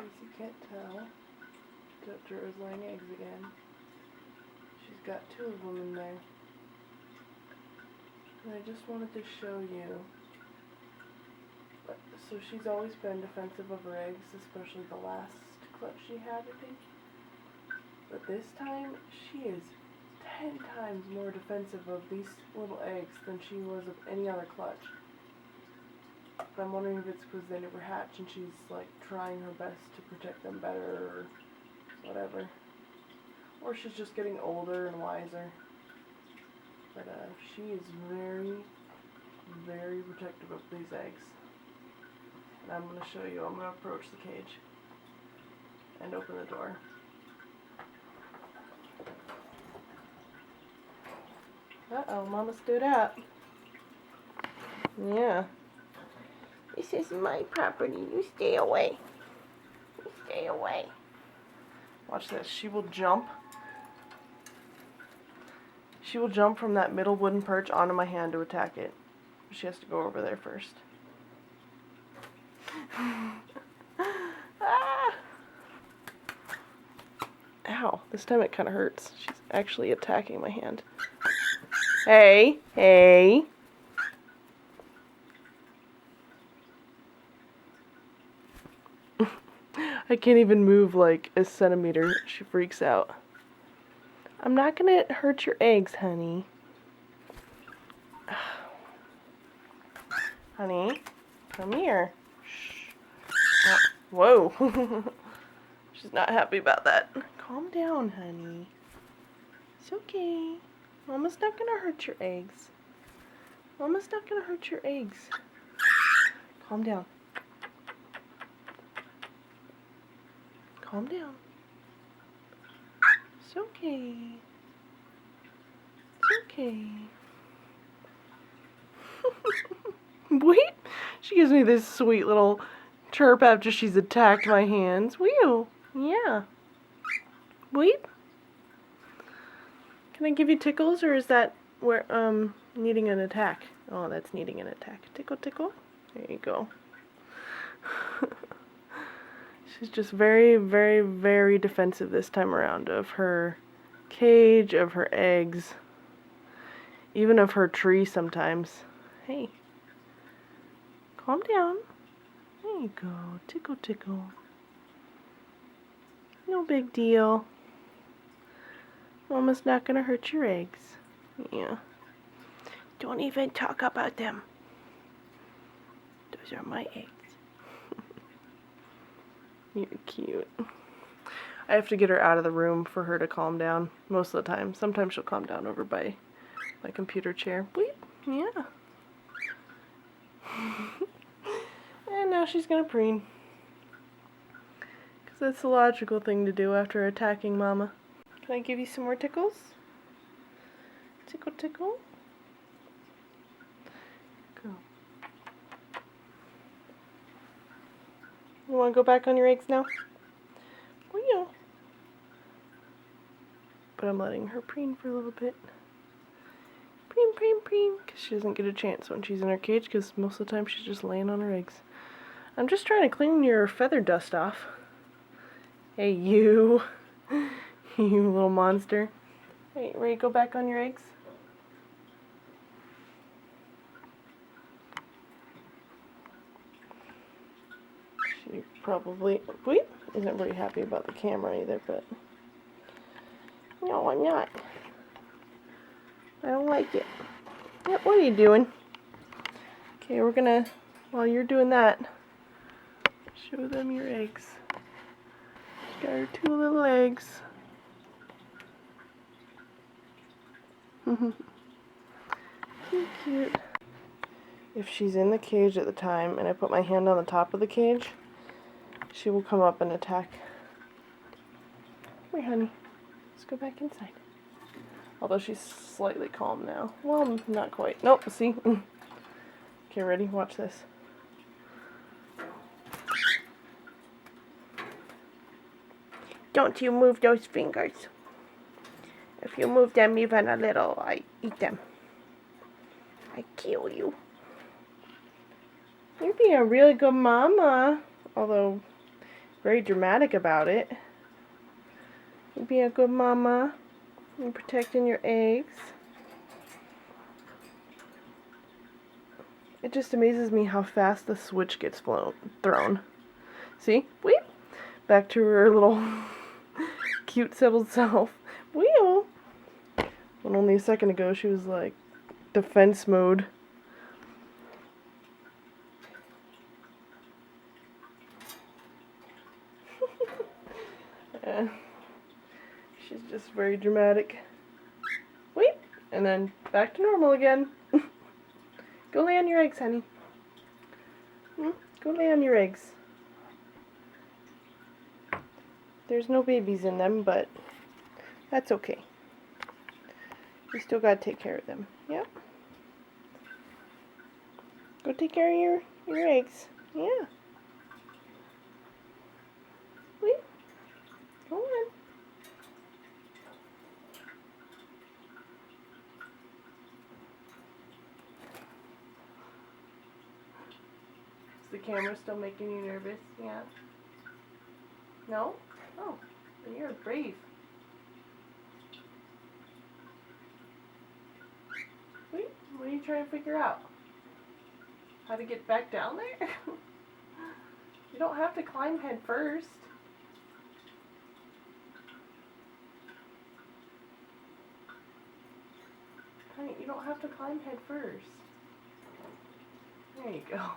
case you can't tell, Doctor is laying eggs again. She's got 2 of them in there. And I just wanted to show you. So she's always been defensive of her eggs, especially the last clutch she had, I think. But this time, she is 10 times more defensive of these little eggs than she was of any other clutch. But I'm wondering if it's because they never hatch and she's like trying her best to protect them better or whatever. Or she's just getting older and wiser. But she is very, very protective of these eggs. And I'm going to show you. I'm going to approach the cage and open the door. Uh-oh, Mama stood up. Yeah. This is my property. You stay away. You stay away. Watch this. She will jump. She will jump from that middle wooden perch onto my hand to attack it. She has to go over there first. Ah! Ow. This time it kind of hurts. She's actually attacking my hand. Hey. Hey. I can't even move like a centimeter. She freaks out. I'm not gonna hurt your eggs, honey. Honey, come here. Shh. Oh, whoa. She's not happy about that. Calm down, honey. It's okay. Mama's not gonna hurt your eggs. Mama's not gonna hurt your eggs. Calm down. Calm down. It's okay. It's okay. Wait. She gives me this sweet little chirp after she's attacked my hands. Wheel. Yeah. Wait. Can I give you tickles, or is that where needing an attack? Oh, that's needing an attack. Tickle, tickle. There you go. She's just very, very, very defensive this time around of her cage, of her eggs, even of her tree sometimes. Hey. Calm down. There you go. Tickle, tickle. No big deal. Mama's not gonna hurt your eggs. Yeah. Don't even talk about them. Those are my eggs. You're cute. I have to get her out of the room for her to calm down most of the time. Sometimes she'll calm down over by my computer chair. Bleep. Yeah. And now she's gonna preen. Because that's the logical thing to do after attacking Mama. Can I give you some more tickles? Tickle, tickle. Go. You want to go back on your eggs now? Well, but I'm letting her preen for a little bit. Preen, preen, preen. Because she doesn't get a chance when she's in her cage, because most of the time she's just laying on her eggs. I'm just trying to clean your feather dust off. Hey, you. You little monster. Hey, ready to go back on your eggs? She probably, isn't very happy about the camera either, but no, I'm not. I don't like it. What are you doing? Okay, we're gonna, while you're doing that, show them your eggs. She's got her 2 little eggs. Cute, cute. If she's in the cage at the time and I put my hand on the top of the cage, she will come up and attack. Come here, honey. Let's go back inside. Although she's slightly calm now. Well, not quite. Nope, see? Okay, ready? Watch this. Don't you move those fingers. If you move them even a little, I eat them. I kill you. You're being a really good mama. Although, very dramatic about it. You be a good mama. You're protecting your eggs. It just amazes me how fast the switch gets thrown. See? Weep! Back to her little cute settled self. Wheel! When only a second ago she was like defense mode. She's just very dramatic. Weep! And then back to normal again. Go lay on your eggs, honey. Go lay on your eggs. There's no babies in them, but that's okay. You still gotta take care of them. Yep. Go take care of your eggs. Yeah. Wait. Go on. Is the camera still making you nervous? Yeah. No? Oh, then you're brave. Wait, what are you trying to figure out? How to get back down there? You don't have to climb head first. Honey, you don't have to climb head first. There you go.